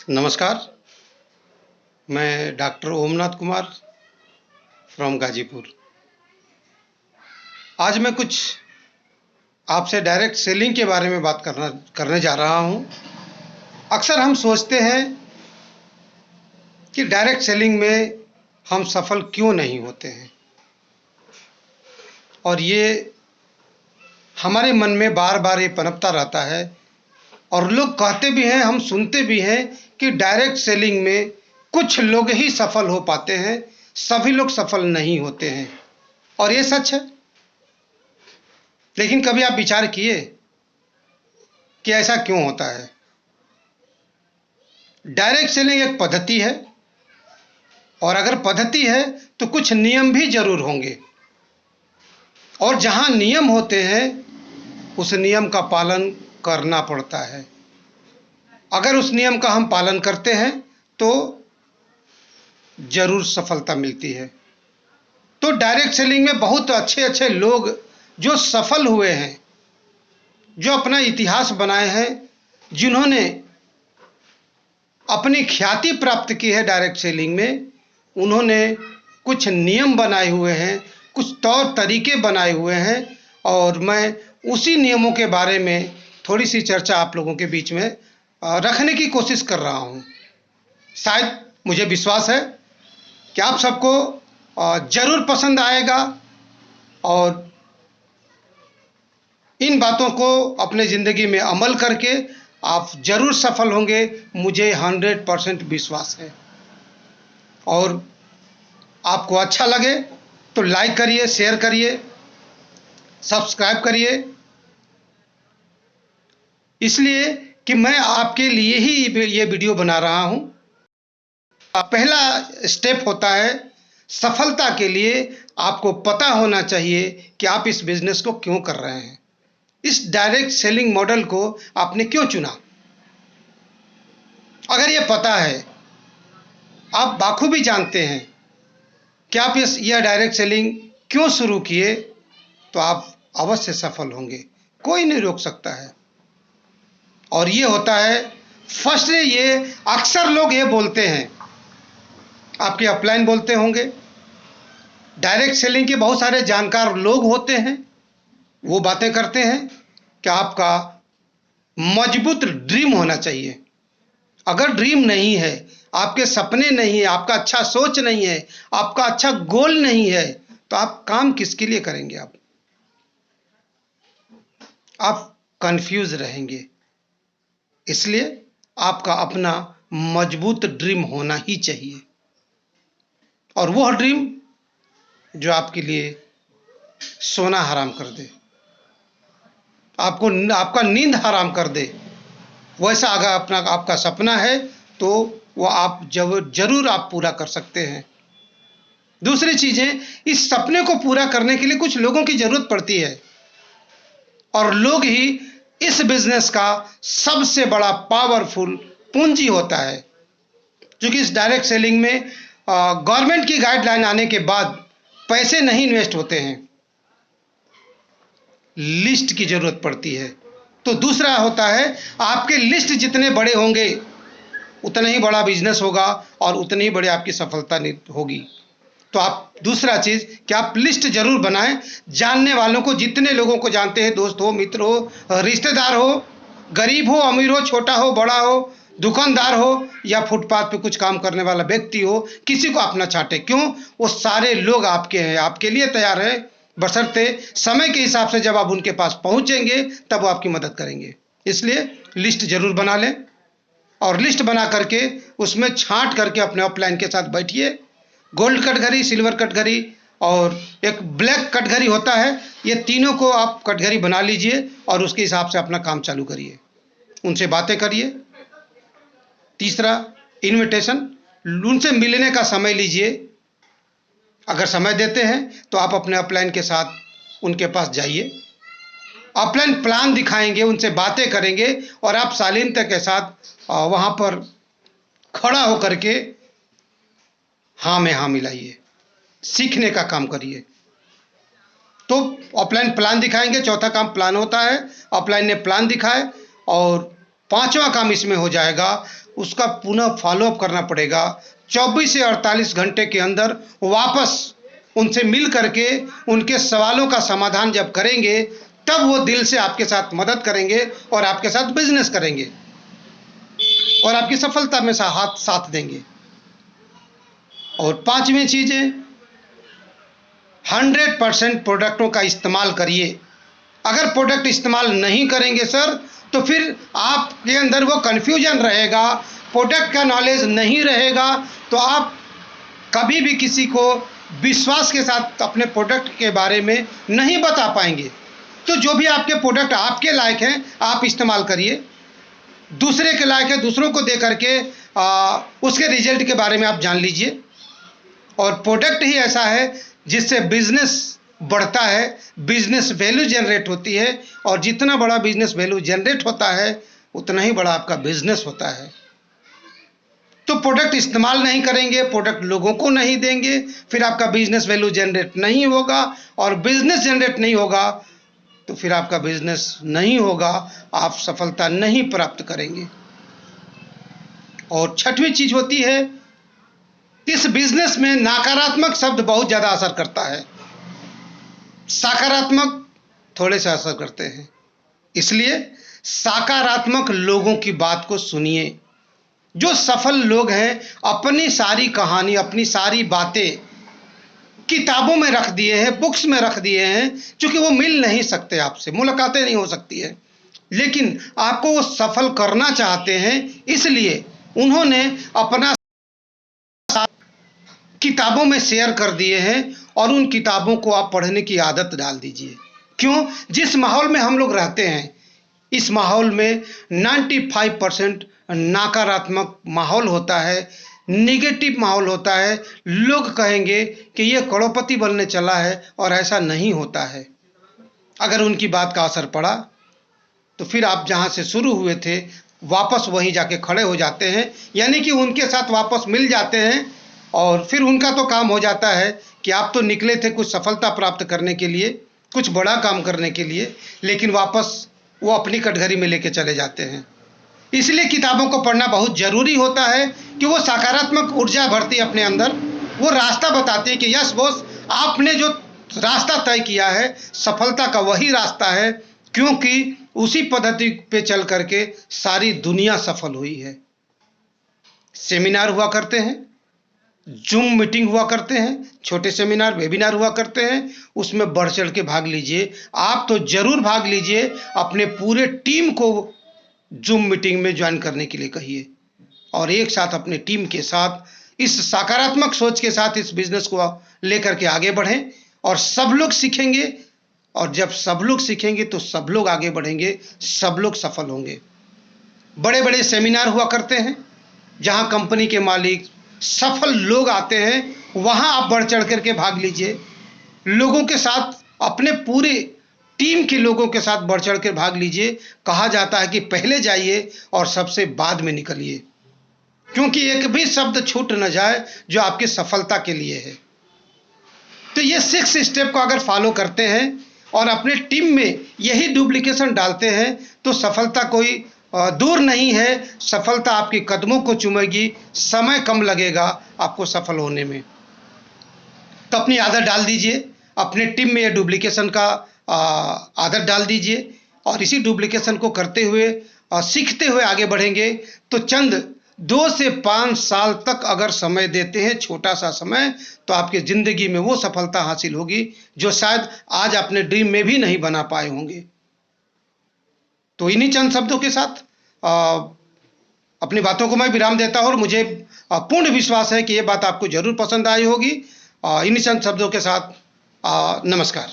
नमस्कार। मैं doctor Omnath Kumar from Ghazipur. आज मैं कुछ आपसे डायरेक्ट सेलिंग के बारे में बात करने जा रहा हूं। अक्सर हम सोचते हैं कि डायरेक्ट सेलिंग में हम सफल क्यों नहीं होते हैं, और ये हमारे मन में बार बार ये पनपता रहता है। और लोग कहते भी हैं, हम सुनते भी हैं कि डायरेक्ट सेलिंग में कुछ लोग ही सफल हो पाते हैं, सभी लोग सफल नहीं होते हैं। और ये सच है। लेकिन कभी आप विचार किए कि ऐसा क्यों होता है? डायरेक्ट सेलिंग एक पद्धति है, और अगर पद्धति है तो कुछ नियम भी जरूर होंगे, और जहां नियम होते हैं उस नियम का पालन करना पड़ता है। अगर उस नियम का हम पालन करते हैं तो जरूर सफलता मिलती है। तो डायरेक्ट सेलिंग में बहुत अच्छे अच्छे लोग जो सफल हुए हैं, जो अपना इतिहास बनाए हैं, जिन्होंने अपनी ख्याति प्राप्त की है डायरेक्ट सेलिंग में, उन्होंने कुछ नियम बनाए हुए हैं, कुछ तौर तरीके बनाए हुए हैं, और मैं उसी नियमों के बारे में थोड़ी सी चर्चा आप लोगों के बीच में रखने की कोशिश कर रहा हूं। शायद, मुझे विश्वास है कि आप सबको जरूर पसंद आएगा, और इन बातों को अपने ज़िंदगी में अमल करके आप जरूर सफल होंगे, मुझे 100% विश्वास है। और आपको अच्छा लगे तो लाइक करिए, शेयर करिए, सब्सक्राइब करिए, इसलिए कि मैं आपके लिए ही ये वीडियो बना रहा हूं। पहला स्टेप होता है सफलता के लिए आपको पता होना चाहिए कि आप इस बिजनेस को क्यों कर रहे हैं, इस डायरेक्ट सेलिंग मॉडल को आपने क्यों चुना। अगर ये पता है, आप बाखूबी जानते हैं कि आप यह डायरेक्ट सेलिंग क्यों शुरू किए, तो आप अवश्य सफल होंगे, कोई नहीं रोक सकता है। और ये होता है, फर्स्ट ये अक्सर लोग ये बोलते हैं, आपके अपलाइन बोलते होंगे, डायरेक्ट सेलिंग के बहुत सारे जानकार लोग होते हैं, वो बातें करते हैं कि आपका मजबूत ड्रीम होना चाहिए। अगर ड्रीम नहीं है, आपके सपने नहीं है, आपका अच्छा सोच नहीं है, आपका अच्छा गोल नहीं है, तो आप काम किसके लिए करेंगे? आप कंफ्यूज रहेंगे। इसलिए आपका अपना मजबूत ड्रीम होना ही चाहिए, और वह ड्रीम जो आपके लिए सोना हराम कर दे, आपका नींद हराम कर दे, वैसा अगर आपका सपना है तो वो आप जरूर आप पूरा कर सकते हैं। दूसरी चीजें, इस सपने को पूरा करने के लिए कुछ लोगों की जरूरत पड़ती है, और लोग ही इस बिजनेस का सबसे बड़ा पावरफुल पूंजी होता है। क्योंकि इस डायरेक्ट सेलिंग में गवर्नमेंट की गाइडलाइन आने के बाद पैसे नहीं इन्वेस्ट होते हैं, लिस्ट की जरूरत पड़ती है। तो दूसरा होता है, आपके लिस्ट जितने बड़े होंगे उतना ही बड़ा बिजनेस होगा, और उतनी ही बड़ी आपकी सफलता होगी। तो आप दूसरा चीज कि आप लिस्ट जरूर बनाएं, जानने वालों को, जितने लोगों को जानते हैं, दोस्त हो, मित्र हो, रिश्तेदार हो, गरीब हो, अमीर हो, छोटा हो, बड़ा हो, दुकानदार हो, या फुटपाथ पे कुछ काम करने वाला व्यक्ति हो, किसी को आप ना छांटे। क्यों? वो सारे लोग आपके हैं, आपके लिए तैयार है, बशर्ते समय के हिसाब से जब आप उनके पास पहुंचेंगे तब वो आपकी मदद करेंगे। इसलिए लिस्ट जरूर बना लें, और लिस्ट बना करके उसमें छांट करके अपने अपलाइन के साथ बैठिए। गोल्ड कटघरी, सिल्वर कटघरी और एक ब्लैक कटघरी होता है, ये तीनों को आप कटघरी बना लीजिए, और उसके हिसाब से अपना काम चालू करिए, उनसे बातें करिए। तीसरा, इनविटेशन, उनसे मिलने का समय लीजिए। अगर समय देते हैं तो आप अपने अपलाइन के साथ उनके पास जाइए, अपलाइन प्लान दिखाएंगे, उनसे बातें करेंगे, और आप शालीनता के साथ वहां पर खड़ा होकर के हाँ में हाँ मिलाइए, सीखने का काम करिए। तो अपलाइन प्लान दिखाएंगे, चौथा काम प्लान होता है। अपलाइन ने प्लान दिखाए और पांचवा काम इसमें हो जाएगा, उसका पुनः फॉलोअप करना पड़ेगा। 24 से 48 घंटे के अंदर वापस उनसे मिल करके उनके सवालों का समाधान जब करेंगे, तब वो दिल से आपके साथ मदद करेंगे और आपके साथ बिजनेस करेंगे और आपकी सफलता में हाथ साथ देंगे। और पांचवी चीज है, 100% प्रोडक्टों का इस्तेमाल करिए। अगर प्रोडक्ट इस्तेमाल नहीं करेंगे सर, तो फिर आपके अंदर वो कन्फ्यूजन रहेगा, प्रोडक्ट का नॉलेज नहीं रहेगा, तो आप कभी भी किसी को विश्वास के साथ अपने प्रोडक्ट के बारे में नहीं बता पाएंगे। तो जो भी आपके प्रोडक्ट आपके लायक हैं, आप इस्तेमाल करिए। दूसरे के लायक है, दूसरों को दे करके उसके रिजल्ट के बारे में आप जान लीजिए। और प्रोडक्ट ही ऐसा है जिससे बिजनेस बढ़ता है, बिजनेस वैल्यू जनरेट होती है, और जितना बड़ा बिजनेस वैल्यू जनरेट होता है, उतना ही बड़ा आपका बिजनेस होता है। तो प्रोडक्ट इस्तेमाल नहीं करेंगे, प्रोडक्ट लोगों को नहीं देंगे, फिर आपका बिजनेस वैल्यू जनरेट नहीं होगा, और बिजनेस जनरेट नहीं होगा तो फिर आपका बिजनेस नहीं होगा, आप सफलता नहीं प्राप्त करेंगे। और छठवीं चीज होती है, इस बिजनेस में नकारात्मक शब्द बहुत ज्यादा असर करता है, सकारात्मक थोड़े से असर करते हैं। इसलिए सकारात्मक लोगों की बात को सुनिए। जो सफल लोग हैं, अपनी सारी कहानी, अपनी सारी बातें किताबों में रख दिए हैं, बुक्स में रख दिए हैं, क्योंकि वो मिल नहीं सकते, आपसे मुलाकातें नहीं हो सकती है, लेकिन आपको वो सफल करना चाहते हैं, इसलिए उन्होंने अपना किताबों में शेयर कर दिए हैं, और उन किताबों को आप पढ़ने की आदत डाल दीजिए। क्यों? जिस माहौल में हम लोग रहते हैं, इस माहौल में 95% नकारात्मक माहौल होता है, नेगेटिव माहौल होता है। लोग कहेंगे कि ये करोड़पति बनने चला है, और ऐसा नहीं होता है। अगर उनकी बात का असर पड़ा, तो फिर आप जहां से शुरू हुए थे वापस वहीं जाके खड़े हो जाते हैं, यानी कि उनके साथ वापस मिल जाते हैं। और फिर उनका तो काम हो जाता है कि आप तो निकले थे कुछ सफलता प्राप्त करने के लिए, कुछ बड़ा काम करने के लिए, लेकिन वापस वो अपनी कटघरी में लेके चले जाते हैं। इसलिए किताबों को पढ़ना बहुत ज़रूरी होता है कि वो सकारात्मक ऊर्जा भरती है अपने अंदर, वो रास्ता बताती है कि यस बॉस, आपने जो रास्ता तय किया है सफलता का वही रास्ता है, क्योंकि उसी पद्धति पे चल करके सारी दुनिया सफल हुई है। सेमिनार हुआ करते हैं, जूम मीटिंग हुआ करते हैं, छोटे सेमिनार वेबिनार हुआ करते हैं, उसमें बढ़ चढ़ के भाग लीजिए। आप तो जरूर भाग लीजिए, अपने पूरे टीम को जूम मीटिंग में ज्वाइन करने के लिए कहिए, और एक साथ अपने टीम के साथ इस सकारात्मक सोच के साथ इस बिजनेस को लेकर के आगे बढ़ें, और सब लोग सीखेंगे, और जब सब लोग सीखेंगे तो सब लोग आगे बढ़ेंगे, सब लोग सफल होंगे। बड़े बड़े सेमिनार हुआ करते हैं जहां कंपनी के मालिक सफल लोग आते हैं, वहां आप बढ़ चढ़ करके भाग लीजिए। लोगों के साथ, अपने पूरे टीम के लोगों के साथ बढ़ चढ़ कर भाग लीजिए। कहा जाता है कि पहले जाइए और सबसे बाद में निकलिए, क्योंकि एक भी शब्द छूट न जाए जो आपकी सफलता के लिए है। तो ये 6 स्टेप को अगर फॉलो करते हैं और अपने टीम में यही डुप्लीकेशन डालते हैं, तो सफलता कोई दूर नहीं है, सफलता आपके कदमों को चूमेगी, समय कम लगेगा आपको सफल होने में। तो अपनी आदत डाल दीजिए, अपने टीम में ये डुप्लीकेशन का आदत डाल दीजिए, और इसी डुप्लीकेशन को करते हुए सीखते हुए आगे बढ़ेंगे। तो चंद 2 से 5 साल तक अगर समय देते हैं, छोटा सा समय, तो आपकी ज़िंदगी में वो सफलता हासिल होगी जो शायद आज अपने ड्रीम में भी नहीं बना पाए होंगे। तो इन्हीं चंद शब्दों के साथ अपनी बातों को मैं विराम देता हूँ, और मुझे पूर्ण विश्वास है कि ये बात आपको जरूर पसंद आई होगी। इन्हीं चंद शब्दों के साथ नमस्कार।